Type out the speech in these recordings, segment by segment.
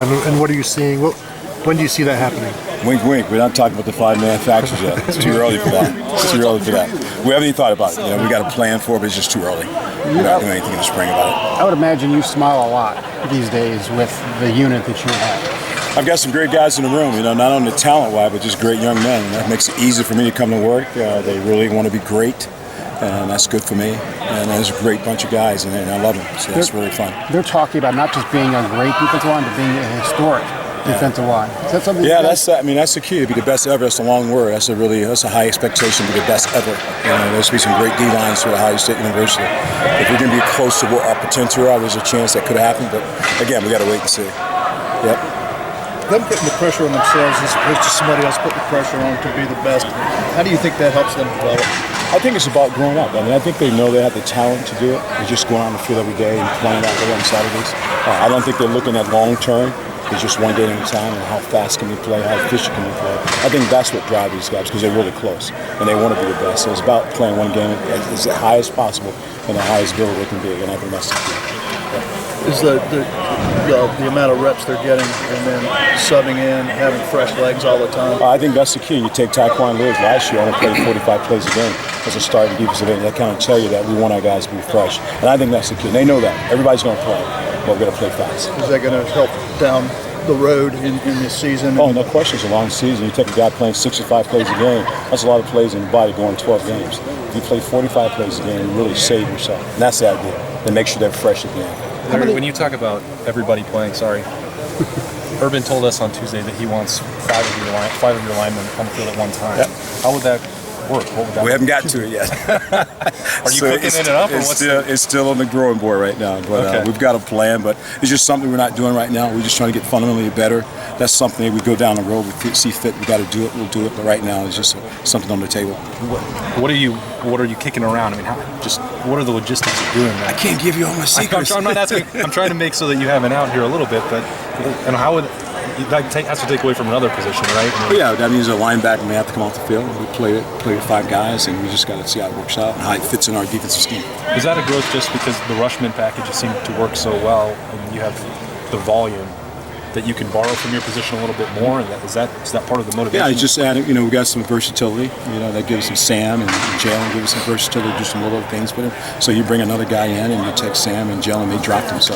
And what are you seeing? When do you see that happening? Wink, wink. We're not talking about the 5-man factions yet. It's too early for that. It's too early for that. We haven't even thought about it. We got a plan for it, but it's just too early. We're not doing anything in the spring about it. I would imagine you smile a lot these days with the unit that you have. I've got some great guys in the room, not only talent-wise, but just great young men. That makes it easy for me to come to work. They really want to be great, and that's good for me. And there's a great bunch of guys, and I love them, so that's really fun. They're talking about not just being a great defensive line, but being a historic defensive line. Is that something? Yeah, that's the key. To be the best ever. That's a long word. That's a high expectation to be the best ever. There's to be some great D lines through Ohio State University. If we're going to be close to what our potential are, there's a chance that could happen. But again, we got to wait and see. Yep. Them putting the pressure on themselves as opposed to somebody else putting the pressure on to be the best. How do you think that helps them develop? I think it's about growing up. I think they know they have the talent to do it. They're just going on the field every day and playing out there on Saturdays. I don't think they're looking at long term. It's just one game at a time, and how fast can we play, how efficient can we play. I think that's what drives these guys, because they're really close, and they want to be the best. So it's about playing one game as high as possible and the highest ability they can be, and I think that's the key. Is the amount of reps they're getting and then subbing in, having fresh legs all the time? I think that's the key. You take Taquan Lewis last year, only played 45 plays a game as a starting defensive end. That kind of tell you that we want our guys to be fresh, and I think that's the key. And they know that. Everybody's going to play, but we're going to play fast. Is that going to help down the road in this season? Oh, no question. It's a long season. You take a guy playing 65 plays a game, that's a lot of plays in the body going 12 games. If you play 45 plays a game, you really save yourself. And that's the idea. And make sure they're fresh at the end. When you talk about everybody playing, Urban told us on Tuesday that he wants five of your linemen on the field at one time. Yep. How would that work? We haven't gotten to it yet. Are you cooking it up? It's still on the growing board right now. But we've got a plan, but it's just something we're not doing right now. We're just trying to get fundamentally better. That's something that we go down the road, we see fit, we got to do it, we'll do it. But right now, it's just something on the table. What are you kicking around? What are the logistics of doing that? I can't give you all my secrets. I'm not asking. I'm trying to make so that you have an out here a little bit, but how would that has to take away from another position, right? Yeah, that means a linebacker may have to come off the field. We play with 5 guys, and we just got to see how it works out and how it fits in our defensive scheme. Is that a growth just because the Rushman packages seem to work so well, and you have the volume that you can borrow from your position a little bit more, and is that part of the motivation? Yeah, it's just adding. We got some versatility. that gives some Sam and Jalen gives some versatility to do some little things with him. So you bring another guy in, and you take Sam and Jalen, they drop him. So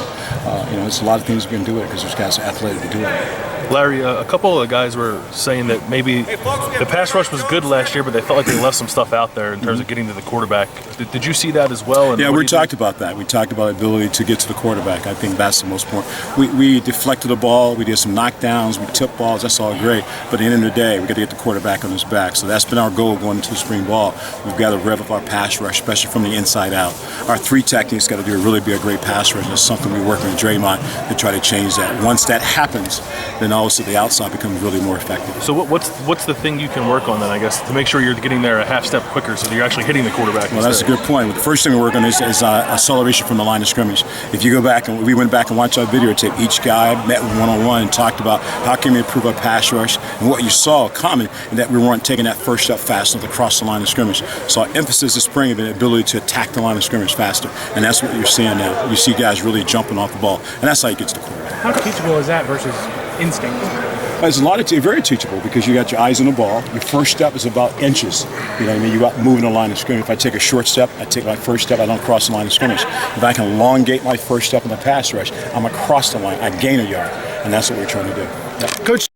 it's a lot of things we can do it because those guys are athletic to do it. Larry, a couple of guys were saying that maybe the pass rush was good last year, but they felt like they left some stuff out there in terms of getting to the quarterback. Did you see that as well? And yeah, we talked about that. We talked about the ability to get to the quarterback. I think that's the most important. We deflected the ball. We did some knockdowns. We tipped balls. That's all great. But at the end of the day, we got to get the quarterback on his back. So that's been our goal going into the spring ball. We've got to rev up our pass rush, especially from the inside out. Our 3 techniques got to really be a great pass rush. That's something we're working with Draymond to try to change that. Once that happens, then also the outside becomes really more effective. So what's the thing you can work on then, I guess, to make sure you're getting there a half step quicker so that you're actually hitting the quarterback? Well, that's a good point. The first thing we work on is acceleration from the line of scrimmage. If you go back and we went back and watched our videotape, each guy met one-on-one and talked about how can we improve our pass rush, and what you saw common in that we weren't taking that first step fast enough across the line of scrimmage. So our emphasis this spring has been the ability to attack the line of scrimmage faster, and that's what you're seeing now. You see guys really jumping off the ball, and that's how you get to the quarterback. How teachable is that versus instinct? It's very teachable because you got your eyes on the ball. Your first step is about inches. You got moving the line of scrimmage. If I take a short step, I take my first step, I don't cross the line of scrimmage. If I can elongate my first step in the pass rush, I'm across the line, I gain a yard, and that's what we're trying to do. Coach.